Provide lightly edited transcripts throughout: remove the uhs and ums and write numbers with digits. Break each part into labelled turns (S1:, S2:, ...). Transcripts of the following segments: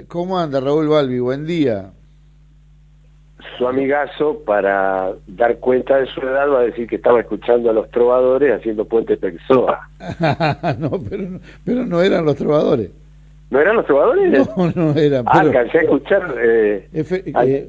S1: ¿Cómo anda Raúl Balbi? Buen día.
S2: Su amigazo, para dar cuenta de su edad, va a decir que estaba escuchando a los trovadores haciendo Puente Pexoa.
S1: No, pero no eran los trovadores.
S2: ¿No eran los
S1: No,
S2: trovadores?
S1: no eran, pero
S2: Alcancé a escuchar
S1: efe-
S2: al-
S1: eh,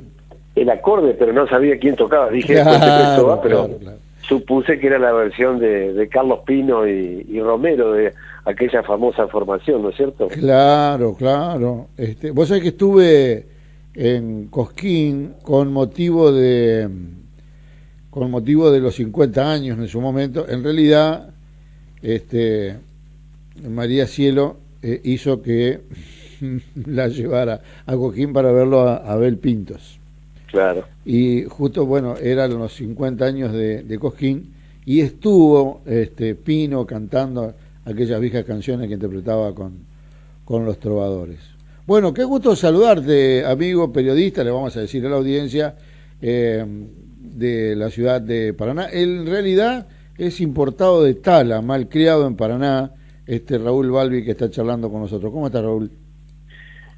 S2: el acorde, pero no sabía quién tocaba. Dije Puente
S1: claro,
S2: Pexoa, pero
S1: claro, claro.
S2: supuse que era la versión de Carlos Pino y Romero, de aquella famosa formación, ¿no es cierto?
S1: Claro, claro. Vos sabés que estuve en Cosquín con motivo de los 50 años en su momento. En realidad, este, María Cielo hizo que la llevara a Cosquín para verlo a Abel Pintos.
S2: Claro.
S1: Y justo, bueno, eran los 50 años de Cosquín y estuvo Pino cantando aquellas viejas canciones que interpretaba con los trovadores. Bueno, qué gusto saludarte, amigo periodista, le vamos a decir a la audiencia de la ciudad de Paraná. Él, en realidad es importado de Tala, malcriado en Paraná, Raúl Balbi que está charlando con nosotros. ¿Cómo está, Raúl?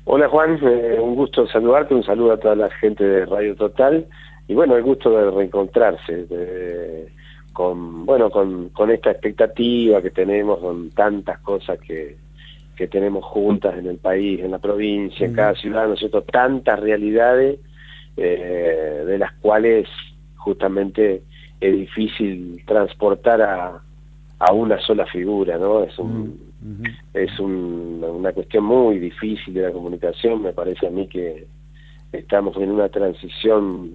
S2: Hola Juan, un gusto saludarte, un saludo a toda la gente de Radio Total y bueno, el gusto de reencontrarse con esta expectativa que tenemos, con tantas cosas que tenemos juntas en el país, en la provincia, en cada ciudad, ¿no es cierto? Tantas realidades de las cuales justamente es difícil transportar a una sola figura, ¿no? Una cuestión muy difícil de la comunicación. Me parece a mí que estamos en una transición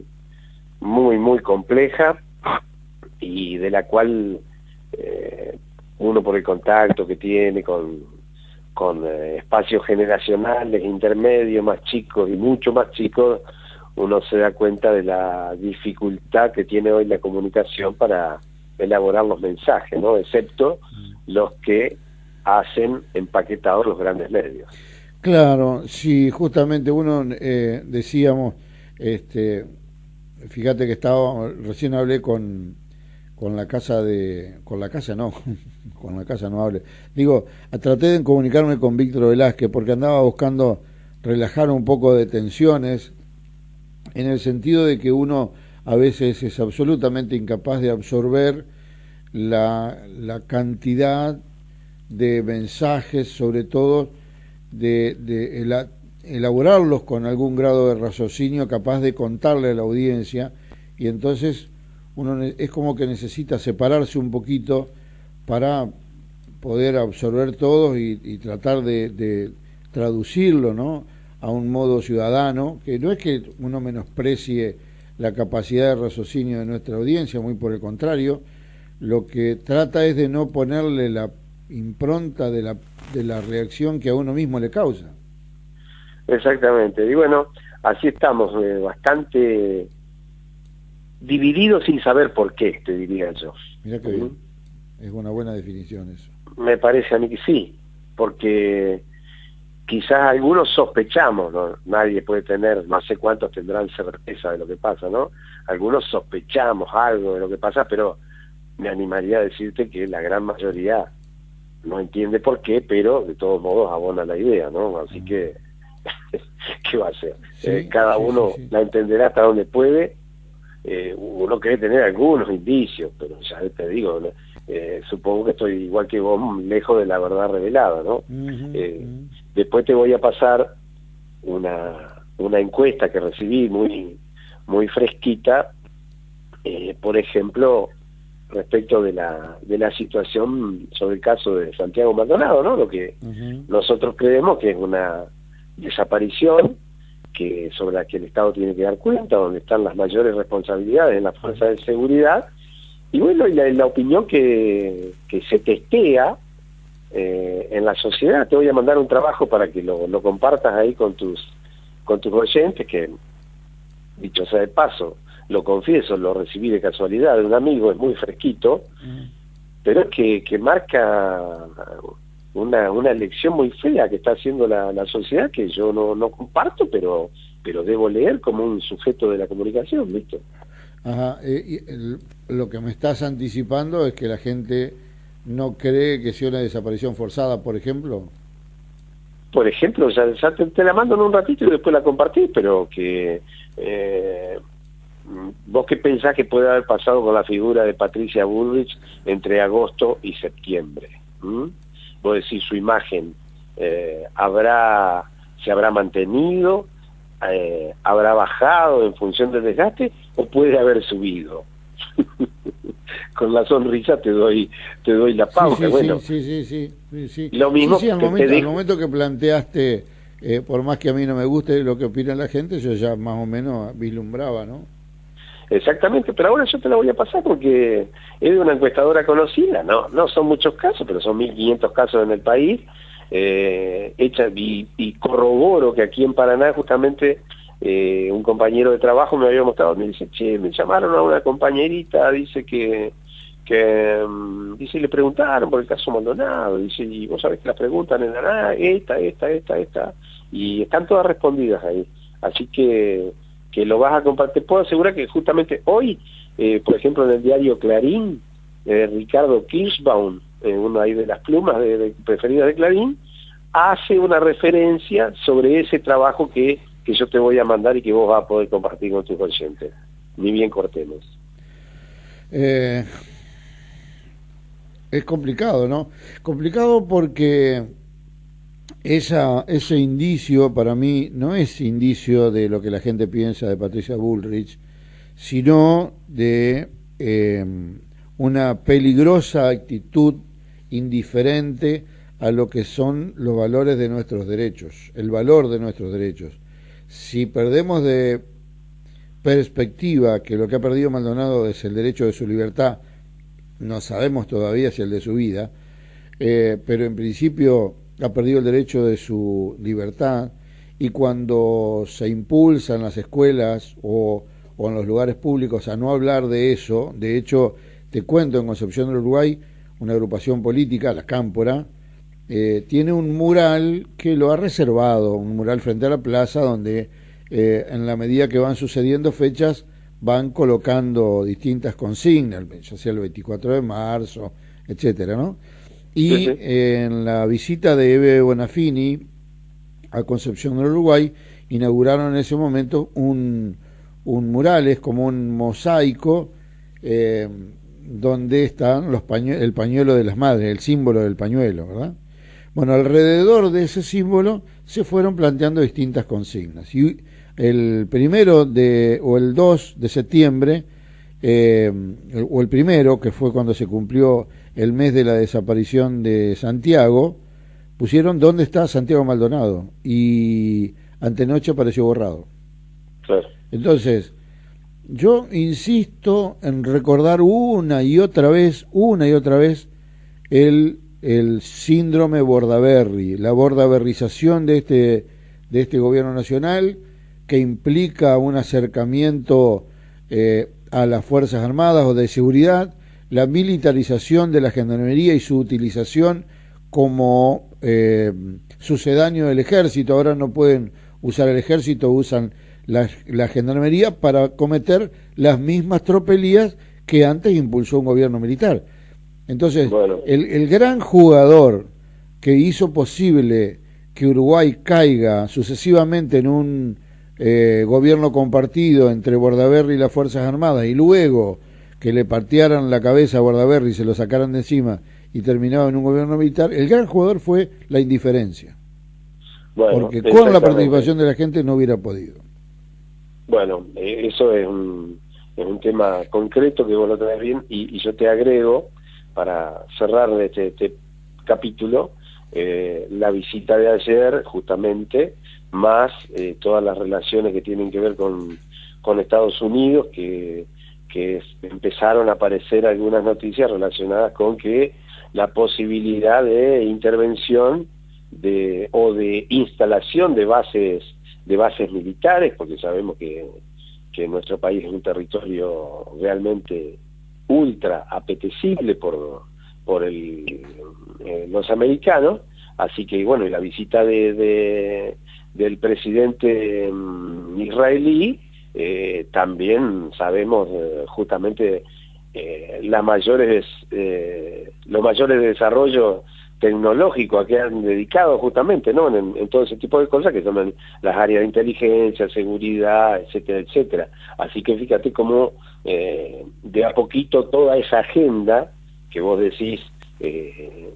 S2: muy, muy compleja y de la cual uno, por el contacto que tiene con espacios generacionales, intermedios, más chicos y mucho más chicos, uno se da cuenta de la dificultad que tiene hoy la comunicación para elaborar los mensajes, ¿no? Excepto los que hacen empaquetados los grandes medios.
S1: Claro, sí, justamente uno decíamos, fíjate que recién hablé con la casa con la casa no, con la casa no hablé. Digo, traté de comunicarme con Víctor Velázquez porque andaba buscando relajar un poco de tensiones en el sentido de que uno a veces es absolutamente incapaz de absorber la cantidad de mensajes, sobre todo de elaborarlos con algún grado de raciocinio capaz de contarle a la audiencia, y entonces uno es como que necesita separarse un poquito para poder absorber todo y tratar de traducirlo, ¿no?, a un modo ciudadano, que no es que uno menosprecie la capacidad de raciocinio de nuestra audiencia, muy por el contrario, lo que trata es de no ponerle la impronta de la reacción que a uno mismo le causa.
S2: Exactamente, y bueno, así estamos, bastante divididos sin saber por qué, te diría yo.
S1: Mirá que bien, es una buena definición eso.
S2: Me parece a mí que sí, porque quizás algunos sospechamos, ¿no? Nadie puede tener, no sé cuántos tendrán certeza de lo que pasa, ¿no? Algunos sospechamos algo de lo que pasa, pero me animaría a decirte que la gran mayoría no entiende por qué, pero de todos modos abona la idea, ¿no? Así que, ¿qué va a hacer?
S1: Sí,
S2: Cada
S1: sí,
S2: uno
S1: sí, sí.
S2: la entenderá hasta donde puede. Uno quiere tener algunos indicios, pero ya te digo, ¿no? Supongo que estoy igual que vos, lejos de la verdad revelada, ¿no? Después te voy a pasar una encuesta que recibí muy, muy fresquita, por ejemplo, respecto de la situación sobre el caso de Santiago Maldonado, ¿no? Lo que nosotros creemos que es una desaparición sobre la que el Estado tiene que dar cuenta, donde están las mayores responsabilidades en las fuerzas de seguridad, y bueno, y la opinión que se testea en la sociedad. Te voy a mandar un trabajo para que lo compartas ahí con tus oyentes, que, dicho sea de paso, lo confieso, lo recibí de casualidad de un amigo, es muy fresquito, pero que marca una lección muy fea que está haciendo la sociedad, que yo no comparto, pero debo leer como un sujeto de la comunicación, ¿viste?
S1: Ajá, lo que me estás anticipando es que la gente no cree que sea una desaparición forzada, por ejemplo.
S2: por ejemplo, ya te la mando en un ratito y después la compartí, pero que ¿vos qué pensás que puede haber pasado con la figura de Patricia Bullrich entre agosto y septiembre? Vos decís, su imagen se habrá mantenido, habrá bajado en función del desgaste, o puede haber subido. Con la sonrisa te doy la pauta. Bueno,
S1: sí.
S2: Lo mismo
S1: al momento que planteaste, por más que a mí no me guste lo que opina la gente, yo ya más o menos vislumbraba, ¿no?
S2: Exactamente, pero ahora yo te la voy a pasar porque es de una encuestadora conocida, no son muchos casos, pero son 1.500 casos en el país, y corroboro que aquí en Paraná justamente un compañero de trabajo me había mostrado, me dice, che, me llamaron a una compañerita, dice que dice, le preguntaron por el caso Maldonado, dice, y vos sabés que las preguntan en la esta, y están todas respondidas ahí, así que lo vas a compartir. Puedo asegurar que justamente hoy, por ejemplo, en el diario Clarín, Ricardo Kirschbaum, una ahí de las plumas preferidas de Clarín, hace una referencia sobre ese trabajo que yo te voy a mandar y que vos vas a poder compartir con tus oyentes. Ni bien cortemos.
S1: Es complicado, ¿no? Complicado porque ese indicio para mí no es indicio de lo que la gente piensa de Patricia Bullrich, sino de una peligrosa actitud indiferente a lo que son los valores de nuestros derechos, el valor de nuestros derechos. Si perdemos de perspectiva que lo que ha perdido Maldonado es el derecho de su libertad, no sabemos todavía si el de su vida, pero en principio ha perdido el derecho de su libertad, y cuando se impulsa en las escuelas o en los lugares públicos a no hablar de eso, de hecho, te cuento, en Concepción del Uruguay, una agrupación política, la Cámpora, tiene un mural que lo ha reservado, un mural frente a la plaza donde en la medida que van sucediendo fechas van colocando distintas consignas, ya sea el 24 de marzo, etcétera, ¿no? Y en la visita de Eve Bonafini a Concepción del Uruguay inauguraron en ese momento un mural, es como un mosaico donde están el pañuelo de las madres, el símbolo del pañuelo, ¿verdad? Bueno, alrededor de ese símbolo se fueron planteando distintas consignas, y el 1 o el 2 de septiembre, o el 1, que fue cuando se cumplió el mes de la desaparición de Santiago, pusieron ¿dónde está Santiago Maldonado? Y antenoche apareció borrado.
S2: Claro.
S1: Entonces, yo insisto en recordar una y otra vez el síndrome Bordaberry, la bordaberrización de este gobierno nacional, que implica un acercamiento a las Fuerzas Armadas o de seguridad, la militarización de la gendarmería y su utilización como sucedáneo del ejército. Ahora no pueden usar el ejército, usan la gendarmería para cometer las mismas tropelías que antes impulsó un gobierno militar. Entonces, bueno, el gran jugador que hizo posible que Uruguay caiga sucesivamente en un gobierno compartido entre Bordaberry y las Fuerzas Armadas, y luego que le patearan la cabeza a Bordaberry y se lo sacaran de encima y terminaba en un gobierno militar, el gran jugador fue la indiferencia. Bueno, porque con la participación de la gente no hubiera podido.
S2: Bueno, eso es un tema concreto que vos lo traes bien, y yo te agrego, para cerrar este capítulo, la visita de ayer, justamente, más todas las relaciones que tienen que ver con Estados Unidos, que empezaron a aparecer algunas noticias relacionadas con que la posibilidad de intervención o de instalación de bases militares, porque sabemos que nuestro país es un territorio realmente ultra apetecible por los americanos, así que bueno, y la visita del presidente israelí, también sabemos justamente los mayores desarrollos tecnológico a que han dedicado justamente, ¿no? En todo ese tipo de cosas que son las áreas de inteligencia, seguridad, etcétera, etcétera. Así que fíjate cómo de a poquito toda esa agenda que vos decís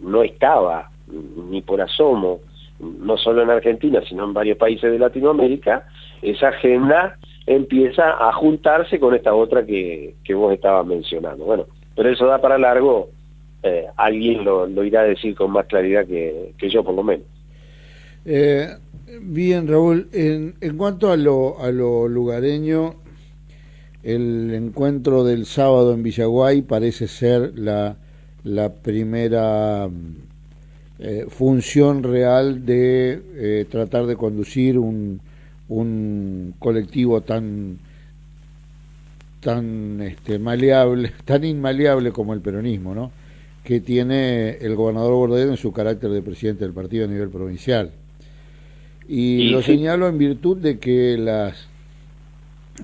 S2: no estaba ni por asomo, no solo en Argentina, sino en varios países de Latinoamérica, esa agenda empieza a juntarse con esta otra que vos estabas mencionando. Bueno, pero eso da para largo, alguien lo irá a decir con más claridad que yo, por lo menos.
S1: Bien, Raúl, en cuanto a lo lugareño, el encuentro del sábado en Villaguay parece ser la primera función real de tratar de conducir un colectivo tan maleable, tan inmaleable como el peronismo, ¿no?, que tiene el gobernador Bordet en su carácter de presidente del partido a nivel provincial. Y lo señalo en virtud de que las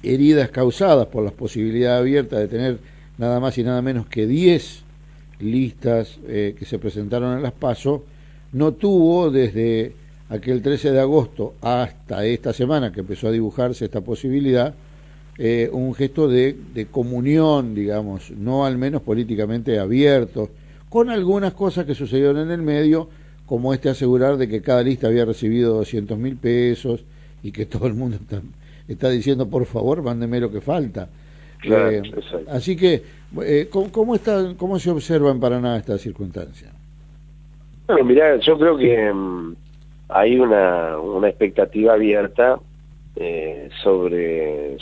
S1: heridas causadas por las posibilidades abiertas de tener nada más y nada menos que 10 listas que se presentaron en las PASO, no tuvo desde aquel 13 de agosto hasta esta semana que empezó a dibujarse esta posibilidad, un gesto de comunión, digamos, no al menos políticamente abierto, con algunas cosas que sucedieron en el medio, como asegurar de que cada lista había recibido 200.000 pesos y que todo el mundo está diciendo, por favor, mándeme lo que falta.
S2: Claro,
S1: así que, ¿cómo se observa en Paraná esta circunstancia?
S2: Bueno, mirá, yo creo que hay una expectativa abierta sobre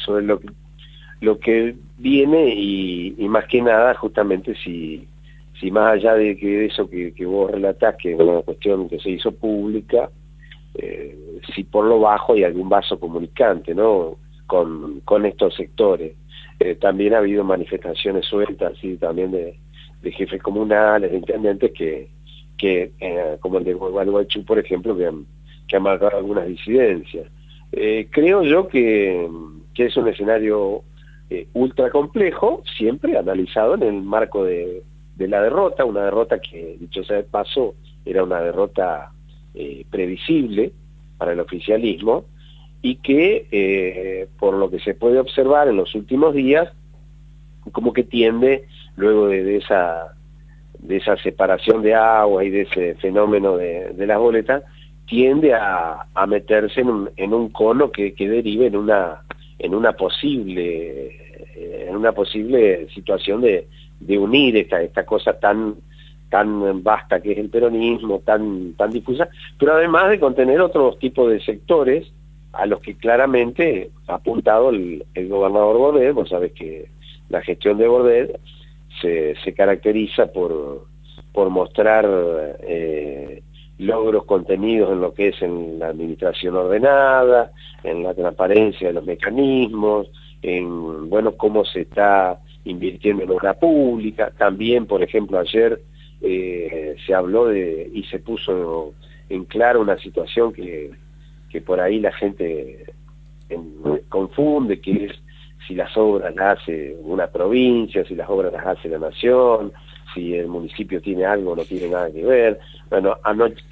S2: lo que viene y más que nada, justamente, si más allá de que eso que vos relatás, que es una cuestión que se hizo pública, si por lo bajo hay algún vaso comunicante, ¿no?, con estos sectores. También ha habido manifestaciones sueltas, ¿sí?, también de jefes comunales, de intendentes que como el de Gualeguaychú, por ejemplo, que han marcado algunas disidencias. Creo yo que es un escenario ultra complejo, siempre analizado en el marco de la derrota, una derrota que, dicho sea de paso, era una derrota previsible para el oficialismo, y que por lo que se puede observar en los últimos días, como que tiende, luego de esa separación de agua y de ese fenómeno de las boletas, tiende a meterse en un cono que derive en una posible situación de unir esta cosa tan vasta que es el peronismo, tan difusa, pero además de contener otros tipos de sectores a los que claramente ha apuntado el gobernador Bordet. Vos sabés que la gestión de Bordet se caracteriza por mostrar logros contenidos en lo que es en la administración ordenada, en la transparencia de los mecanismos, en cómo se está invirtiendo en obra pública. También, por ejemplo, ayer se habló y se puso en claro una situación que por ahí la gente confunde, que es si las obras las hace una provincia, si las obras las hace la nación, si el municipio tiene algo o no tiene nada que ver. Bueno,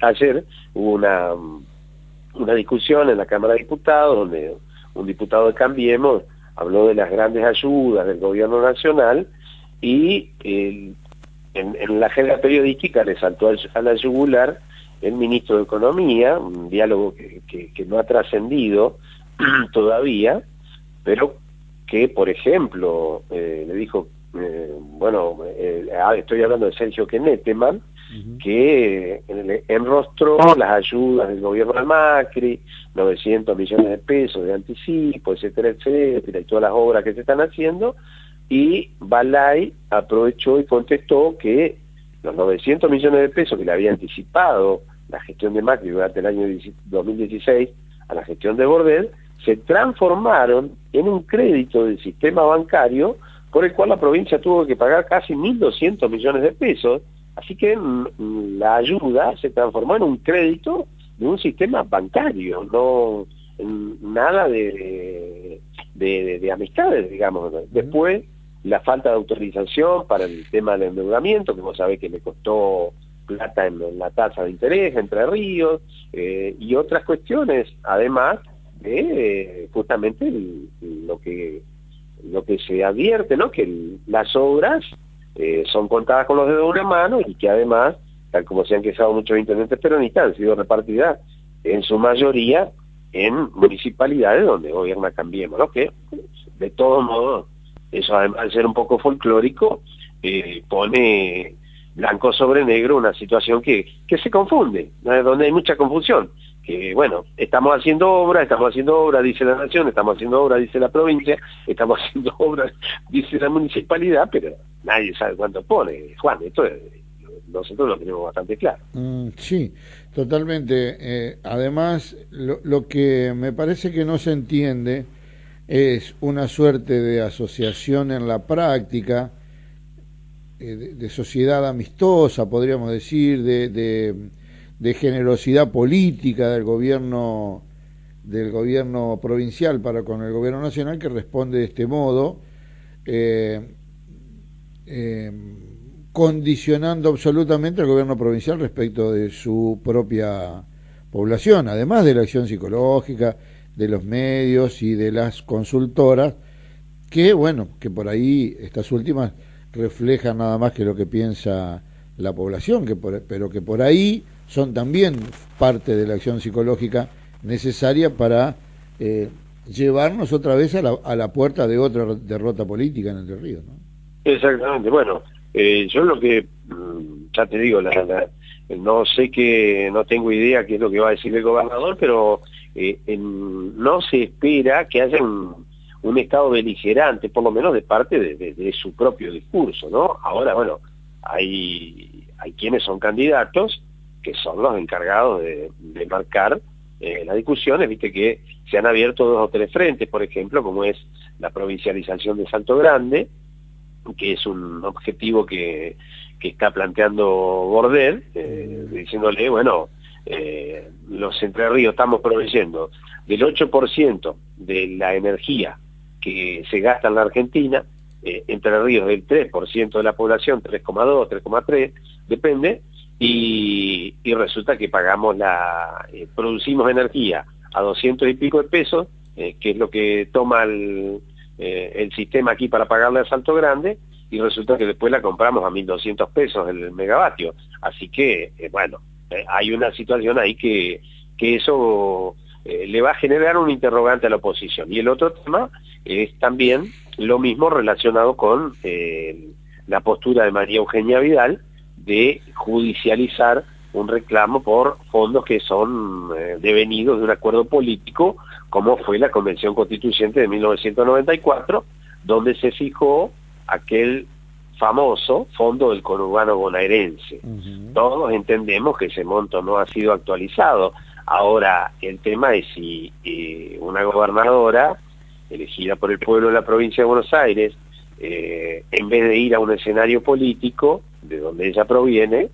S2: ayer hubo una discusión en la Cámara de Diputados, donde un diputado de Cambiemos habló de las grandes ayudas del gobierno nacional, y en la agenda periodística le saltó a la yugular el ministro de Economía, un diálogo que no ha trascendido todavía, pero que, por ejemplo, le dijo, estoy hablando de Sergio Keneteman, que enrostró las ayudas del gobierno de Macri, 900 millones de pesos de anticipo, etcétera, etcétera, y todas las obras que se están haciendo, y Balay aprovechó y contestó que los 900 millones de pesos que le había anticipado la gestión de Macri durante el año 2016 a la gestión de Bordet, se transformaron en un crédito del sistema bancario por el cual la provincia tuvo que pagar casi 1.200 millones de pesos. Así que la ayuda se transformó en un crédito de un sistema bancario, no nada de amistades, digamos. Después, la falta de autorización para el tema del endeudamiento, que vos sabés que le costó plata en la tasa de interés, Entre Ríos, y otras cuestiones, además de justamente lo que se advierte, ¿no? Que las obras son contadas con los dedos de una mano y que además, tal como se han quejado muchos intendentes peronistas, han sido repartidas en su mayoría en municipalidades donde gobierna Cambiemos, ¿no? Que de todos modos, eso además de ser un poco folclórico, pone blanco sobre negro una situación que se confunde, ¿no? Donde hay mucha confusión. Que bueno, estamos haciendo obra, dice la nación, estamos haciendo obra, dice la provincia, estamos haciendo obra, dice la municipalidad, pero nadie sabe cuánto pone, Juan, esto nosotros lo tenemos bastante claro.
S1: Sí, totalmente. Además, lo que me parece que no se entiende es una suerte de asociación en la práctica, de sociedad amistosa, podríamos decir, de generosidad política del gobierno provincial para con el gobierno nacional, que responde de este modo, condicionando absolutamente al gobierno provincial respecto de su propia población, además de la acción psicológica, de los medios y de las consultoras, que bueno, que por ahí estas últimas reflejan nada más que lo que piensa la población, pero que por ahí son también parte de la acción psicológica necesaria para llevarnos otra vez a la puerta de otra derrota política en Entre Ríos, ¿no?
S2: Exactamente, bueno, yo lo que, ya te digo, no sé no tengo idea qué es lo que va a decir el gobernador, pero no se espera que haya un estado beligerante, por lo menos de parte de su propio discurso, ¿no? Ahora, bueno, hay quienes son candidatos que son los encargados de marcar las discusiones, viste que se han abierto 2 o 3 frentes, por ejemplo, como es la provincialización de Salto Grande, que es un objetivo que está planteando Bordet, diciéndole, bueno, los Entre Ríos estamos proveyendo del 8% de la energía que se gasta en la Argentina, Entre Ríos del 3% de la población, 3,2, 3,3, depende, y resulta que pagamos producimos energía a 200 y pico de pesos, que es lo que toma el sistema aquí para pagarle a Salto Grande, y resulta que después la compramos a 1.200 pesos el megavatio. Así que, bueno, hay una situación ahí que eso le va a generar un interrogante a la oposición. Y el otro tema es también lo mismo relacionado con la postura de María Eugenia Vidal de judicializar un reclamo por fondos que son devenidos de un acuerdo político, como fue la Convención Constituyente de 1994, donde se fijó aquel famoso fondo del conurbano bonaerense. Todos entendemos que ese monto no ha sido actualizado. Ahora, el tema es si una gobernadora elegida por el pueblo de la provincia de Buenos Aires, en vez de ir a un escenario político, de donde ella proviene,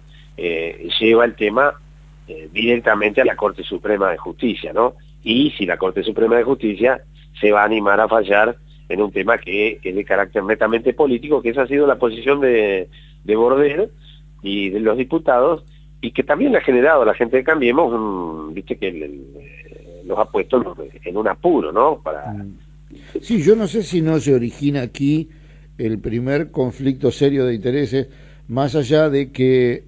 S2: lleva el tema directamente a la Corte Suprema de Justicia, ¿no? Y si la Corte Suprema de Justicia se va a animar a fallar en un tema que es de carácter netamente político, que esa ha sido la posición de Bordet y de los diputados, y que también le ha generado a la gente de Cambiemos, viste que los ha puesto en un apuro, ¿no?
S1: Sí, yo no sé si no se origina aquí el primer conflicto serio de intereses, más allá de que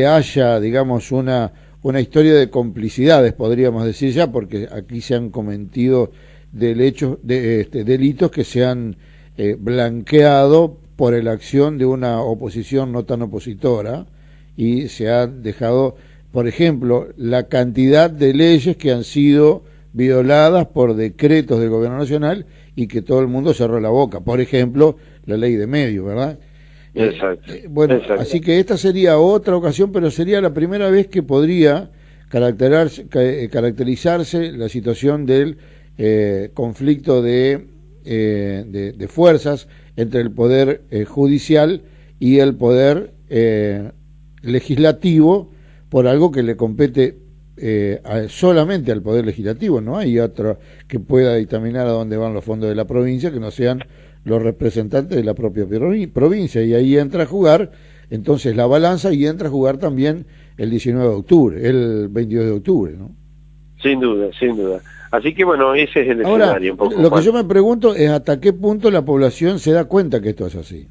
S1: haya, digamos, una historia de complicidades, podríamos decir ya, porque aquí se han cometido delitos que se han blanqueado por la acción de una oposición no tan opositora, y se ha dejado, por ejemplo, la cantidad de leyes que han sido violadas por decretos del gobierno nacional y que todo el mundo cerró la boca. Por ejemplo, la ley de medios, ¿verdad?
S2: Exacto.
S1: Bueno, exacto. Así que esta sería otra ocasión, pero sería la primera vez que podría caracterizarse la situación del conflicto de fuerzas entre el poder judicial y el poder legislativo, por algo que le compete solamente al poder legislativo. No hay otro que pueda dictaminar a dónde van los fondos de la provincia que no sean los representantes de la propia provincia, y ahí entra a jugar entonces la balanza, y entra a jugar también el 19 de octubre, el 22 de octubre, ¿no?
S2: Sin duda, sin duda. Así que bueno, ese es el
S1: Ahora,
S2: escenario un poco.
S1: lo que yo me pregunto es hasta qué punto la población se da cuenta que esto es así.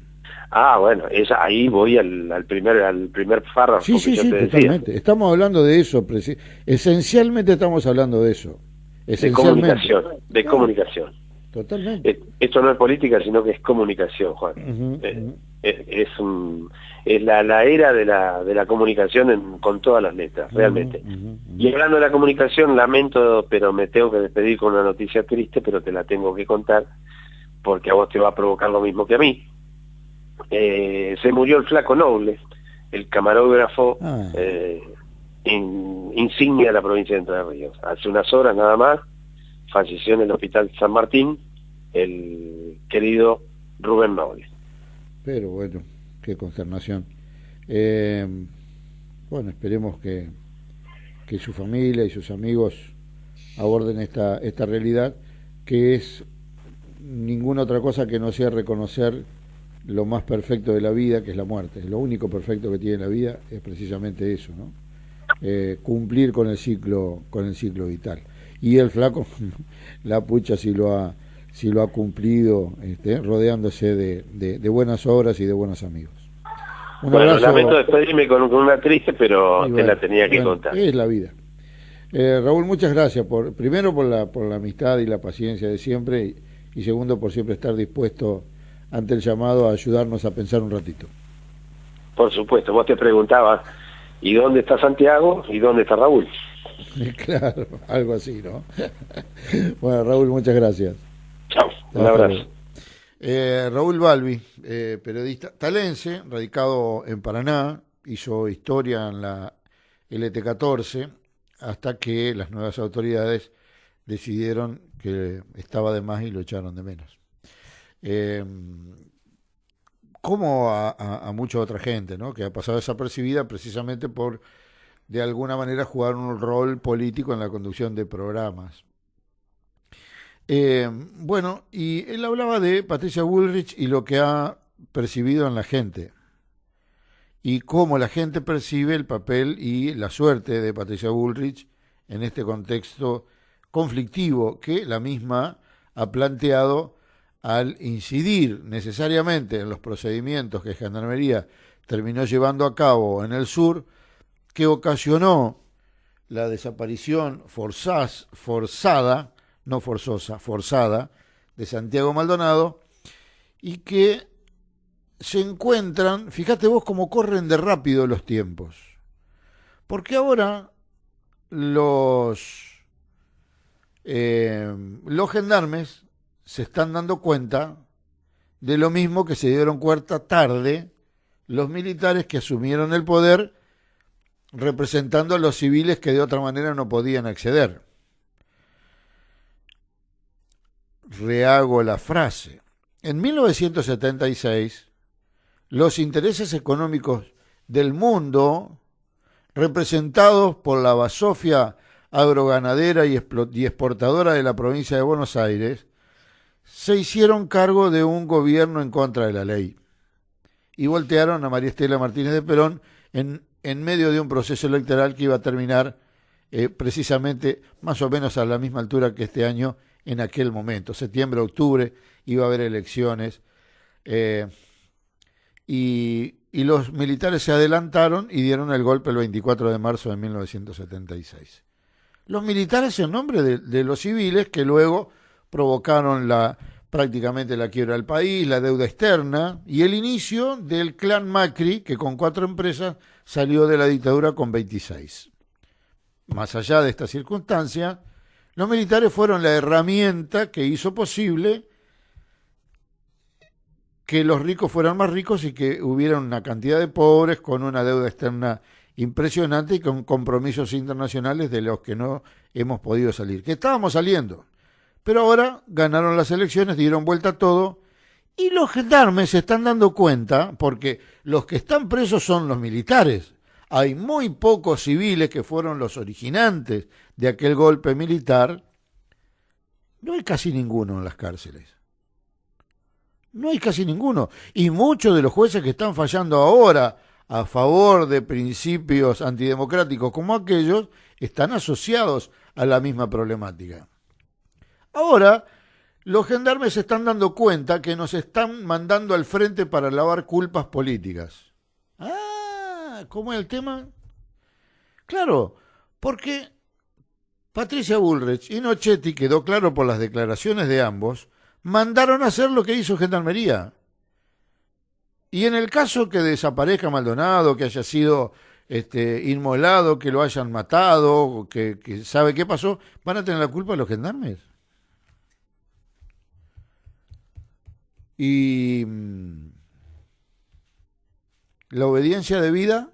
S2: Bueno, ahí voy al primer párrafo
S1: Sí,
S2: que
S1: sí,
S2: yo
S1: sí,
S2: te
S1: totalmente.
S2: decía.
S1: Estamos hablando de eso, esencialmente estamos hablando de eso.
S2: De comunicación, de comunicación.
S1: Totalmente.
S2: Esto no es política, sino que es comunicación, Juan. Es la era de la comunicación con todas las letras, realmente. Y hablando de la comunicación, lamento, pero me tengo que despedir con una noticia triste, pero te la tengo que contar, porque a vos te va a provocar lo mismo que a mí. Se murió el Flaco Noble, el camarógrafo insignia de la provincia de Entre Ríos. Hace unas horas nada más falleció en el Hospital San Martín el querido Rubén Noble.
S1: Pero bueno, qué consternación. Bueno, esperemos que su familia y sus amigos aborden esta realidad, que es ninguna otra cosa que no sea reconocer lo más perfecto de la vida, que es la muerte. Lo único perfecto que tiene la vida es precisamente eso, ¿no? Cumplir con el ciclo vital. Y el Flaco, la pucha, si lo ha cumplido, rodeándose de buenas obras y de buenos amigos.
S2: Bueno, lamento despedirme con una triste, pero te la tenía que contar.
S1: Es la vida. Raúl, muchas gracias primero por la amistad y la paciencia de siempre, y segundo por siempre estar dispuesto ante el llamado a ayudarnos a pensar un ratito.
S2: Por supuesto, vos te preguntabas, ¿y dónde está Santiago? ¿Y dónde está Raúl?
S1: Claro, algo así, ¿no? Bueno, Raúl, muchas gracias.
S2: Chao, un abrazo.
S1: Raúl Balbi, periodista talense, radicado en Paraná, hizo historia en la LT14, hasta que las nuevas autoridades decidieron que estaba de más y lo echaron de menos. Como a mucha otra gente, ¿no?, que ha pasado desapercibida precisamente por, de alguna manera, jugar un rol político en la conducción de programas. Bueno, y él hablaba de Patricia Bullrich y lo que ha percibido en la gente, y cómo la gente percibe el papel y la suerte de Patricia Bullrich en este contexto conflictivo que la misma ha planteado al incidir necesariamente en los procedimientos que Gendarmería terminó llevando a cabo en el sur, que ocasionó la desaparición forzada, no forzosa, forzada, de Santiago Maldonado, y que se encuentran, fíjate vos cómo corren de rápido los tiempos, porque ahora los gendarmes se están dando cuenta de lo mismo que se dieron cuenta tarde los militares que asumieron el poder representando a los civiles que de otra manera no podían acceder. Rehago la frase. En 1976, los intereses económicos del mundo, representados por la basofia agroganadera y exportadora de la provincia de Buenos Aires, se hicieron cargo de un gobierno en contra de la ley y voltearon a María Estela Martínez de Perón en medio de un proceso electoral que iba a terminar precisamente más o menos a la misma altura que este año. En aquel momento, septiembre, octubre, iba a haber elecciones, y los militares se adelantaron y dieron el golpe el 24 de marzo de 1976. Los militares en nombre de los civiles, que luego provocaron prácticamente la quiebra del país, la deuda externa y el inicio del clan Macri, que con 4 empresas salió de la dictadura con 26. Más allá de esta circunstancia, los militares fueron la herramienta que hizo posible que los ricos fueran más ricos y que hubiera una cantidad de pobres con una deuda externa impresionante y con compromisos internacionales de los que no hemos podido salir, que estábamos saliendo. Pero ahora ganaron las elecciones, dieron vuelta a todo, y los gendarmes se están dando cuenta, porque los que están presos son los militares. Hay muy pocos civiles que fueron los originantes de aquel golpe militar. No hay casi ninguno en las cárceles. No hay casi ninguno. Y muchos de los jueces que están fallando ahora a favor de principios antidemocráticos como aquellos están asociados a la misma problemática. Ahora, los gendarmes se están dando cuenta que nos están mandando al frente para lavar culpas políticas. Ah, ¿cómo es el tema? Claro, porque Patricia Bullrich y Nochetti, quedó claro por las declaraciones de ambos, mandaron a hacer lo que hizo Gendarmería. Y en el caso que desaparezca Maldonado, que haya sido inmolado, que lo hayan matado, que sabe qué pasó, ¿van a tener la culpa los gendarmes? Y la obediencia debida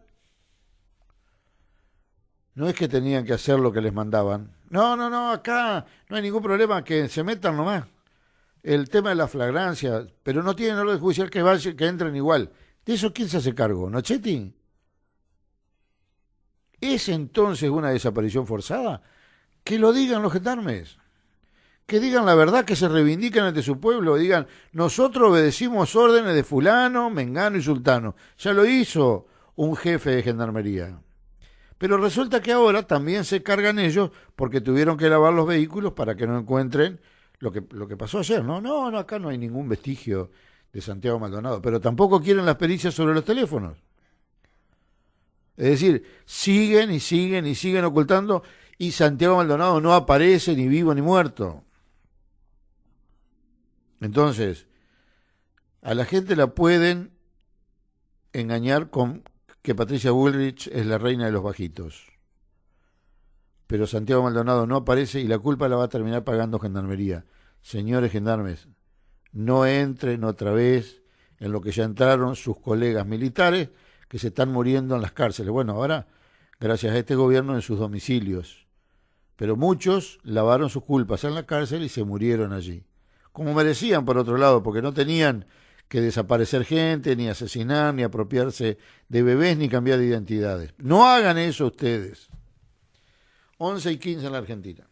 S1: no es que tenían que hacer lo que les mandaban. No, acá no hay ningún problema, que se metan nomás. El tema de la flagrancia, pero no tienen orden judicial que entren igual. ¿De eso quién se hace cargo? ¿Nochetti? ¿Es entonces una desaparición forzada? Que lo digan los gendarmes. Que digan la verdad, que se reivindican ante su pueblo, digan, nosotros obedecimos órdenes de fulano, mengano y sultano. Ya lo hizo un jefe de gendarmería. Pero resulta que ahora también se cargan ellos porque tuvieron que lavar los vehículos para que no encuentren lo que pasó ayer. No, acá no hay ningún vestigio de Santiago Maldonado, pero tampoco quieren las pericias sobre los teléfonos. Es decir, siguen y siguen y siguen ocultando, y Santiago Maldonado no aparece ni vivo ni muerto. Entonces, a la gente la pueden engañar con que Patricia Bullrich es la reina de los bajitos. Pero Santiago Maldonado no aparece y la culpa la va a terminar pagando Gendarmería. Señores gendarmes, no entren otra vez en lo que ya entraron sus colegas militares que se están muriendo en las cárceles. Bueno, ahora, gracias a este gobierno, en sus domicilios. Pero muchos lavaron sus culpas en la cárcel y se murieron allí. Como merecían, por otro lado, porque no tenían que desaparecer gente, ni asesinar, ni apropiarse de bebés, ni cambiar de identidades. No hagan eso ustedes. 11:15 en la Argentina.